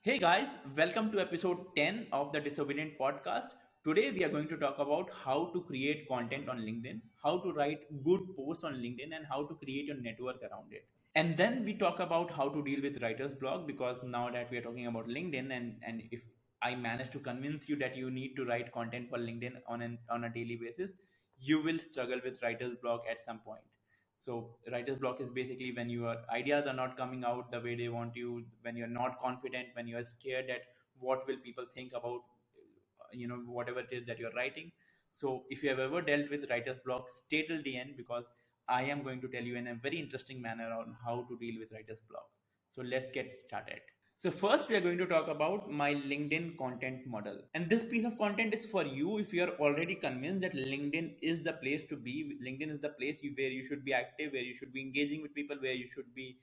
Hey guys, welcome to episode 10 of the Disobedient Podcast. Today we are going to talk about how to create content on LinkedIn, how to write good posts on LinkedIn, and how to create your network around it. And then we talk about how to deal with writer's block because now that we are talking about LinkedIn, and if I manage to convince you that you need to write content for LinkedIn on a daily basis, you will struggle with writer's block at some point. So writer's block is basically when your ideas are not coming out the way they want you, when you're not confident, when you're scared that what will people think about whatever it is that you're writing. So if you have ever dealt with writer's block, stay till the end because I am going to tell you in a very interesting manner on how to deal with writer's block. So let's get started. So first we are going to talk about my LinkedIn content model. And this piece of content is for you if you are already convinced that LinkedIn is the place to be. LinkedIn is the place where you should be active, where you should be engaging with people, where you should be,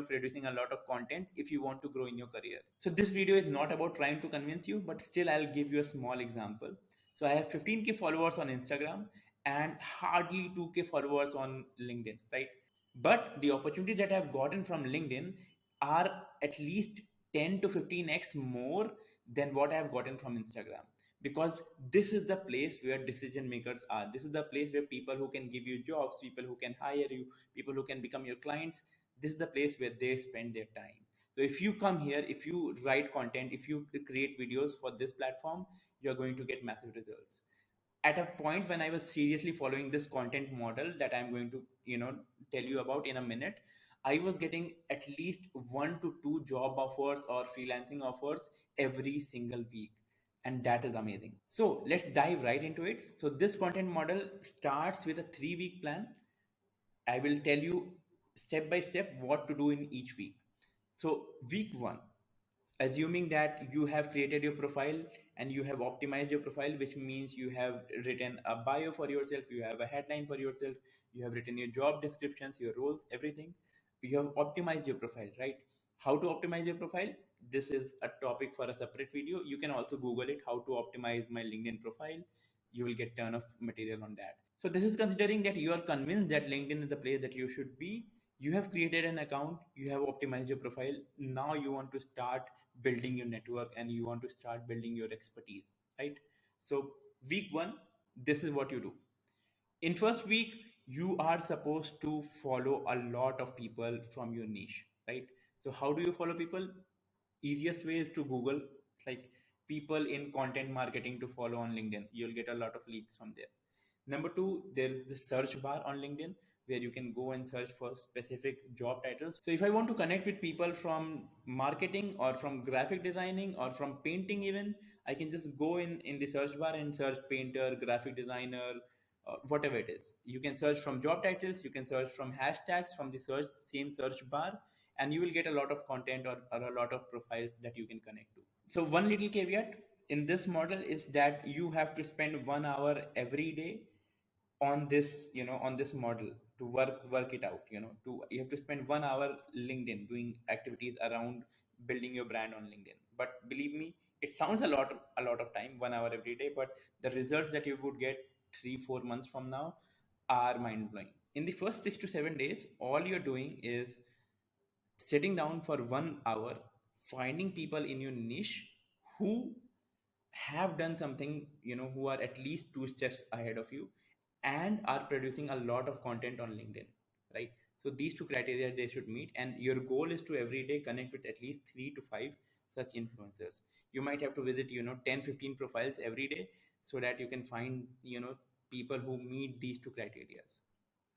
producing a lot of content if you want to grow in your career. So this video is not about trying to convince you, but still I'll give you a small example. So I have 15K followers on Instagram and hardly 2K followers on LinkedIn, right? But the opportunity that I've gotten from LinkedIn are at least 10 to 15x more than what I've gotten from Instagram. Because this is the place where decision makers are. This is the place where people who can give you jobs, people who can hire you, people who can become your clients, this is the place where they spend their time. So if you come here, if you write content, if you create videos for this platform, you're going to get massive results. At a point when I was seriously following this content model that I'm going to, tell you about in a minute, I was getting at least 1 to 2 job offers or freelancing offers every single week. And that is amazing. So let's dive right into it. So this content model starts with a 3 week plan. I will tell you step by step what to do in each week. So, week one, assuming that you have created your profile and you have optimized your profile, which means you have written a bio for yourself, you have a headline for yourself, you have written your job descriptions, your roles, everything. You have optimized your profile, right? How to optimize your profile? This is a topic for a separate video. You can also Google it, how to optimize my LinkedIn profile. You will get ton of material on that. So this is considering that you are convinced that LinkedIn is the place that you should be. You have created an account, you have optimized your profile. Now you want to start building your network and you want to start building your expertise, right? So week one, this is what you do. In first week, you are supposed to follow a lot of people from your niche, right? So how do you follow people? Easiest way is to Google, like, people in content marketing to follow on LinkedIn. You'll get a lot of leads from there. Number two, there is the search bar on LinkedIn where you can go and search for specific job titles. So if I want to connect with people from marketing or from graphic designing or from painting even, I can just go in the search bar and search painter, graphic designer, whatever it is. You can search from job titles, you can search from hashtags from the same search bar, and you will get a lot of content or a lot of profiles that you can connect to. So one little caveat in this model is that you have to spend 1 hour every day on this, on this model to work it out. You have to spend 1 hour LinkedIn doing activities around building your brand on LinkedIn. But believe me, it sounds a lot of time, 1 hour every day, but the results that you would get 3-4 months from now are mind blowing. In the first 6 to 7 days, all you're doing is sitting down for 1 hour, finding people in your niche who have done something, who are at least 2 steps ahead of you and are producing a lot of content on LinkedIn, right? So these two criteria they should meet, and your goal is to every day connect with at least 3 to 5 such influencers. You might have to visit, 10-15 profiles every day so that you can find, people who meet these two criteria,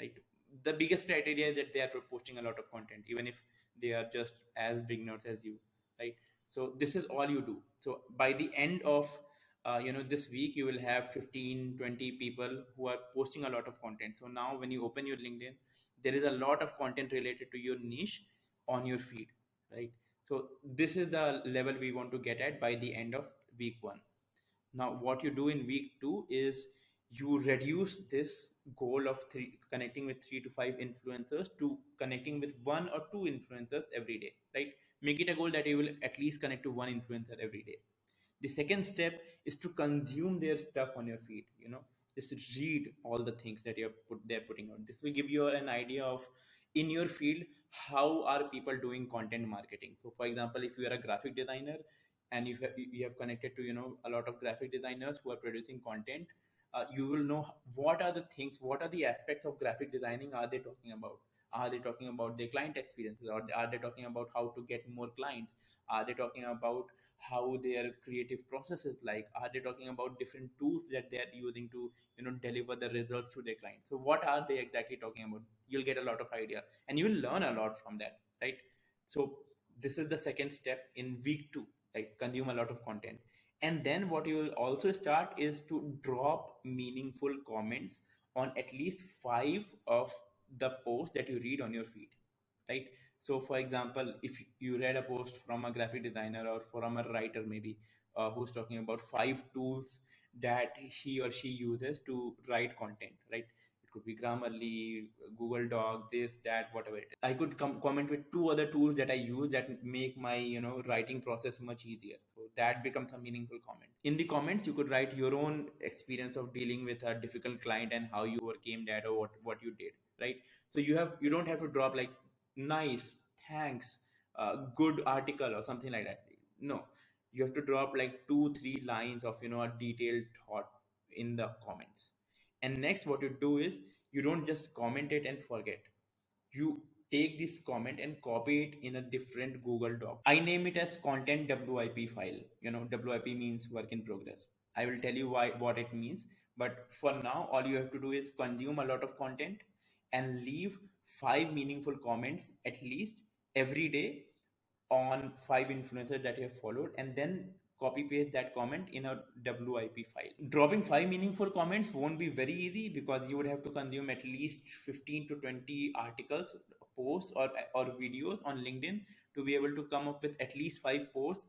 right? The biggest criteria is that they are posting a lot of content even if they are just as beginners as you, right? So this is all you do. So by the end of this week, you will have 15-20 people who are posting a lot of content. So now when you open your LinkedIn, there is a lot of content related to your niche on your feed, right? So this is the level we want to get at by the end of week one. Now, what you do in week two is you reduce this goal of connecting with 3 to 5 influencers to connecting with 1 or 2 influencers every day, right? Make it a goal that you will at least connect to one influencer every day. The second step is to consume their stuff on your feed. Just read all the things that they're putting out. This will give you an idea of in your field, how are people doing content marketing. So for example, if you are a graphic designer and you have connected to a lot of graphic designers who are producing content, you will know what are the things, what are the aspects of graphic designing are they talking about. Are they talking about their client experiences, or are they talking about how to get more clients? Are they talking about how their creative process is like? Are they talking about different tools that they are using to deliver the results to their clients? So what are they exactly talking about? You'll get a lot of idea, and you will learn a lot from that, right? So this is the second step in week 2, right? Consume a lot of content. And then what you will also start is to drop meaningful comments on at least 5 of the posts that you read on your feed, right? So for example, if you read a post from a graphic designer or from a writer maybe, who's talking about 5 tools that he or she uses to write content, right? It could be Grammarly, Google Doc, this, that, whatever it is. I could comment with 2 other tools that I use that make my writing process much easier. So that becomes a meaningful comment. In the comments, you could write your own experience of dealing with a difficult client and how you overcame that, or what you did, right? So you don't have to drop like nice, thanks, good article or something like that. No, you have to drop like 2 3 lines of a detailed thought in the comments. And next, what you do is you don't just comment it and forget. You take this comment and copy it in a different Google Doc. I name it as content WIP file. WIP means work in progress. I will tell you why, what it means. But for now, all you have to do is consume a lot of content and leave 5 meaningful comments at least every day on 5 influencers that you have followed, and then copy paste that comment in a WIP file. Dropping 5 meaningful comments won't be very easy because you would have to consume at least 15 to 20 articles, posts, or videos on LinkedIn to be able to come up with at least 5 posts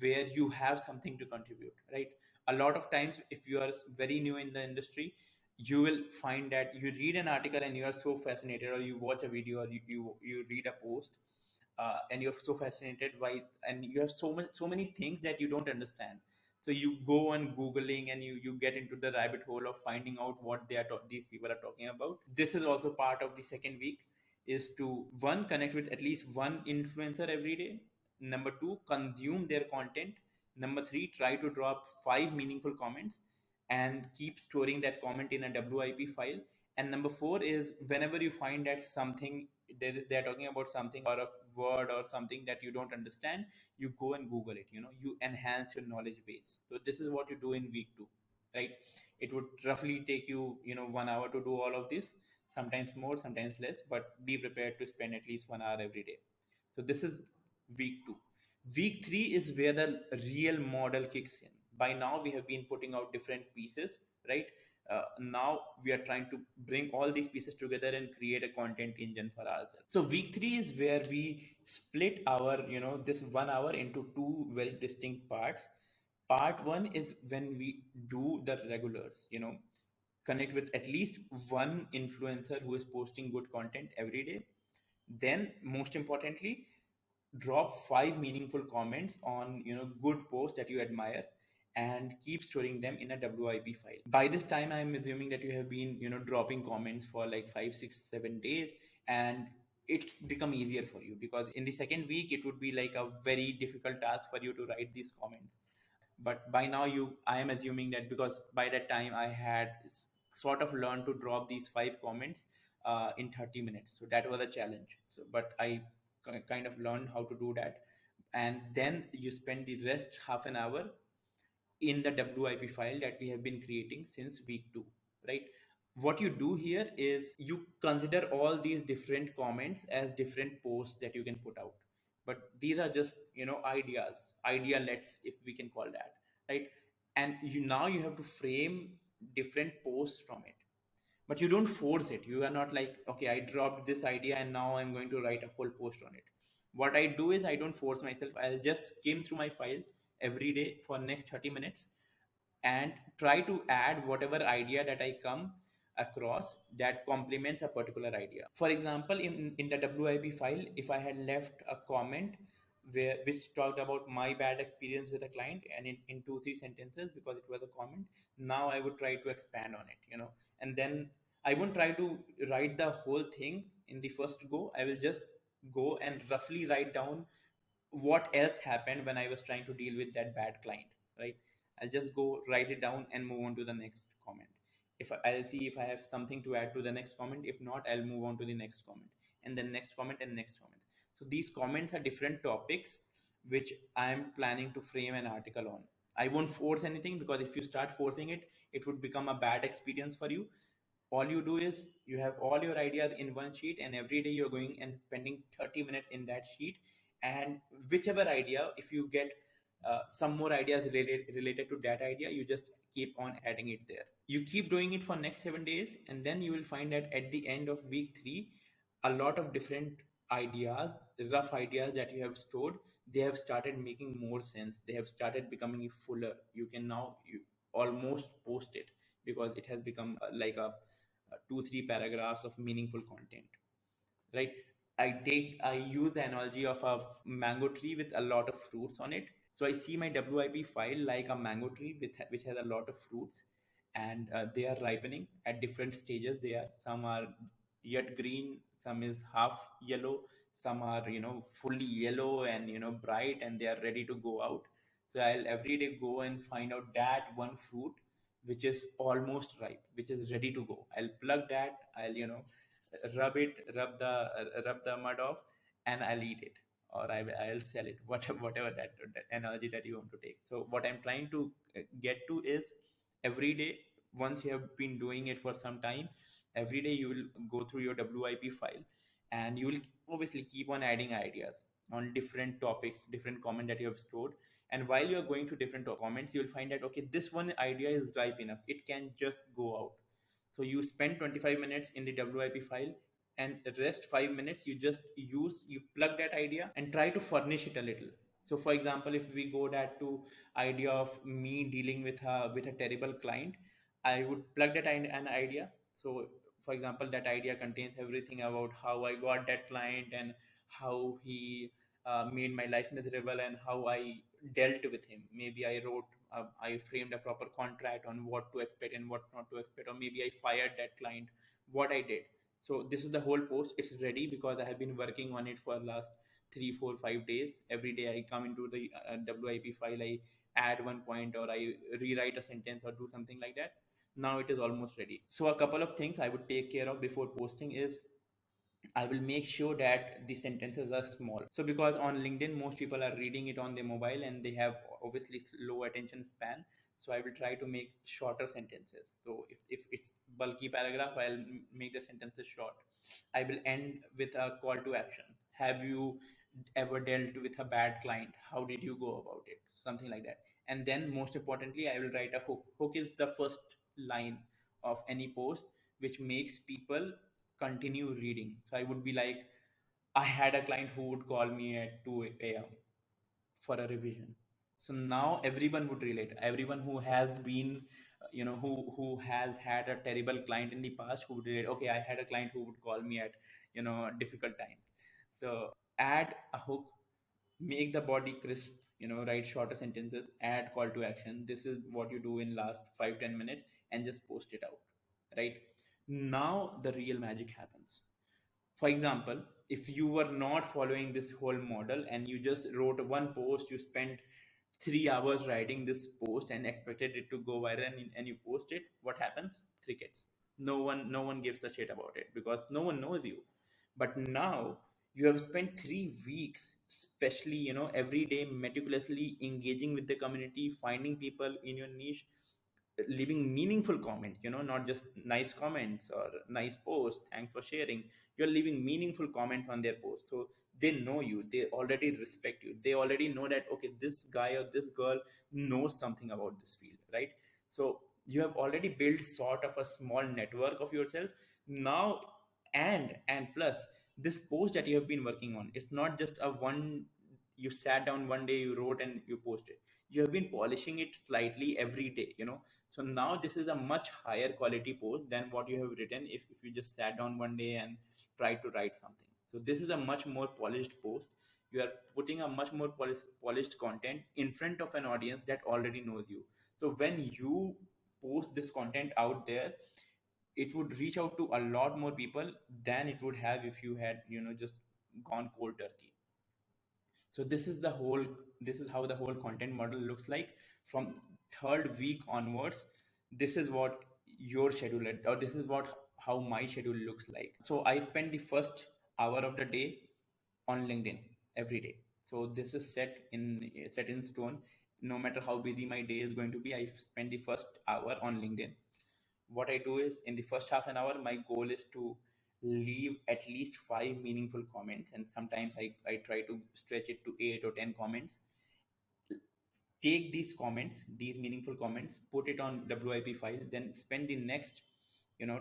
where you have something to contribute, right? A lot of times, if you are very new in the industry, you will find that you read an article and you are so fascinated, or you watch a video, or you read a post, and you're so fascinated by it, and you have so many things that you don't understand. So you go on googling, and you get into the rabbit hole of finding out what these people are talking about. This is also part of the second week, is to, one, connect with at least one influencer every day. Number two, consume their content. Number three, try to drop 5 meaningful comments and keep storing that comment in a WIP file. And number four is, whenever you find that something, they're talking about something, or a word or something that you don't understand, you go and Google it. You enhance your knowledge base. So this is what you do in week 2, right? It would roughly take you 1 hour to do all of this, sometimes more, sometimes less, but be prepared to spend at least 1 hour every day. So this is week 2. Week 3 is where the real model kicks in. By now we have been putting out different pieces, right? Now we are trying to bring all these pieces together and create a content engine for ourselves. So week 3 is where we split our this 1 hour into two very distinct parts. Part 1 is when we do the regulars, connect with at least one influencer who is posting good content every day. Then, most importantly, drop 5 meaningful comments on good posts that you admire, and keep storing them in a WIP file. By this time, I'm assuming that you have been dropping comments for like 5 6 7 days, and it's become easier for you, because in the second week it would be like a very difficult task for you to write these comments. But by now, I am assuming that, because by that time I had sort of learned to drop these 5 comments in 30 minutes. So that was a challenge. So but I kind of learned how to do that. And then you spend the rest half an hour in the WIP file that we have been creating since week 2, right? What you do here is you consider all these different comments as different posts that you can put out. But these are just ideas, idealets, if we can call that, right? And you have to frame different posts from it, but you don't force it. You are not like, okay, I dropped this idea and now I'm going to write a whole post on it. What I do is I don't force myself. I'll just skim through my file every day for next 30 minutes and try to add whatever idea that I come across that complements a particular idea. For example, in the WIP file, if I had left a comment which talked about my bad experience with a client, and in 2 3 sentences, because it was a comment, now I would try to expand on it, and then I won't try to write the whole thing in the first go, I will just go and roughly write down what else happened when I was trying to deal with that bad client, right? I'll just go write it down and move on to the next comment. I'll see if I have something to add to the next comment. If not, I'll move on to the next comment, and then next comment and next comment. So these comments are different topics which I'm planning to frame an article on. I won't force anything, because if you start forcing it, it would become a bad experience for you. All you do is you have all your ideas in one sheet, and every day you're going and spending 30 minutes in that sheet. And whichever idea, if you get some more ideas related to that idea, you just keep on adding it there. You keep doing it for next 7 days, and then you will find that at the end of week 3, a lot of different ideas, rough ideas that you have stored, they have started making more sense. They have started becoming fuller. You can now almost post it, because it has become like a 2 3 paragraphs of meaningful content, right? I use the analogy of a mango tree with a lot of fruits on it. So I see my WIP file like a mango tree which has a lot of fruits, and they are ripening at different stages. They are, some are yet green, some is half yellow, some are fully yellow and bright, and they are ready to go out. So I'll every day go and find out that one fruit which is almost ripe, which is ready to go. I'll plug that. I'll rub the mud off, and I'll eat it, or I'll sell it, whatever that analogy that you want to take. So what I'm trying to get to is, every day, once you have been doing it for some time, every day you will go through your WIP file, and you will obviously keep on adding ideas on different topics, different comment that you have stored. And while you are going through different comments, you will find that, okay, this one idea is ripe enough, it can just go out. So you spend 25 minutes in the WIP file, and the rest 5 minutes you plug that idea and try to furnish it a little. So for example, if we go that to idea of me dealing with a terrible client, I would plug that in an idea. So for example, that idea contains everything about how I got that client, and how he made my life miserable, and how I dealt with him. Maybe I framed a proper contract on what to expect and what not to expect, or maybe I fired that client, what I did. So this is the whole post. It's ready because I have been working on it for last 3 4 5 days. Every day I come into the WIP file, I add one point, or I rewrite a sentence, or do something like that. Now it is almost ready. So a couple of things I would take care of before posting is, I will make sure that the sentences are small. So because on LinkedIn, most people are reading it on their mobile, and they have obviously low attention span. So I will try to make shorter sentences. So if it's bulky paragraph, I'll make the sentences short. I will end with a call to action. Have you ever dealt with a bad client? How did you go about it? Something like that. And then most importantly, I will write a hook. Hook is the first line of any post, which makes people continue reading. So I would be like, I had a client who would call me at 2 a.m. for a revision. So now everyone would relate. Everyone who has been, who has had a terrible client in the past, who would relate. Okay, I had a client who would call me at, difficult times. So add a hook, make the body crisp, write shorter sentences, add call to action. This is what you do in last 5 10 minutes, and just post it out, right? Now the real magic happens. For example, if you were not following this whole model, and you just wrote one post, you spent 3 hours writing this post and expected it to go viral, and you post it, what happens? Crickets. No one gives a shit about it, because no one knows you. But now you have spent 3 weeks, especially, every day meticulously engaging with the community, finding people in your niche, leaving meaningful comments, not just nice comments or nice posts, thanks for sharing. You're leaving meaningful comments on their posts. So they know you, they already respect you, they already know that, okay, this guy or this girl knows something about this field, right? So you have already built sort of a small network of yourself now. And plus, this post that you have been working on, it's not just a one, you sat down one day, you wrote and you posted. You have been polishing it slightly every day, so now this is a much higher quality post than what you have written if you just sat down one day and tried to write something. So this is a much more polished post. You are putting a much more polished content in front of an audience that already knows you. So when you post this content out there, it would reach out to a lot more people than it would have if you had, just gone cold turkey. So this is how the whole content model looks like. From third week onwards, this is what your schedule or this is what how my schedule looks like. So I spend the first hour of the day on LinkedIn every day. So this is set in stone. No matter how busy my day is going to be, I spend the first hour on LinkedIn. What I do is, in the first half an hour, my goal is to leave at least five meaningful comments, and sometimes I try to stretch it to 8 or 10 comments. Take these comments, these meaningful comments, put it on WIP file, then spend the next, you know,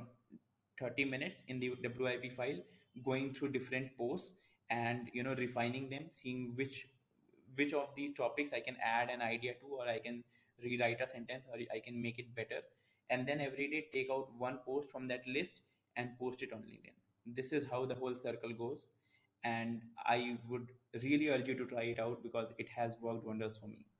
30 minutes in the WIP file going through different posts and refining them, seeing which of these topics I can add an idea to, or I can rewrite a sentence, or I can make it better. And then every day take out one post from that list and post it on LinkedIn. This is how the whole circle goes. And I would really urge you to try it out because it has worked wonders for me.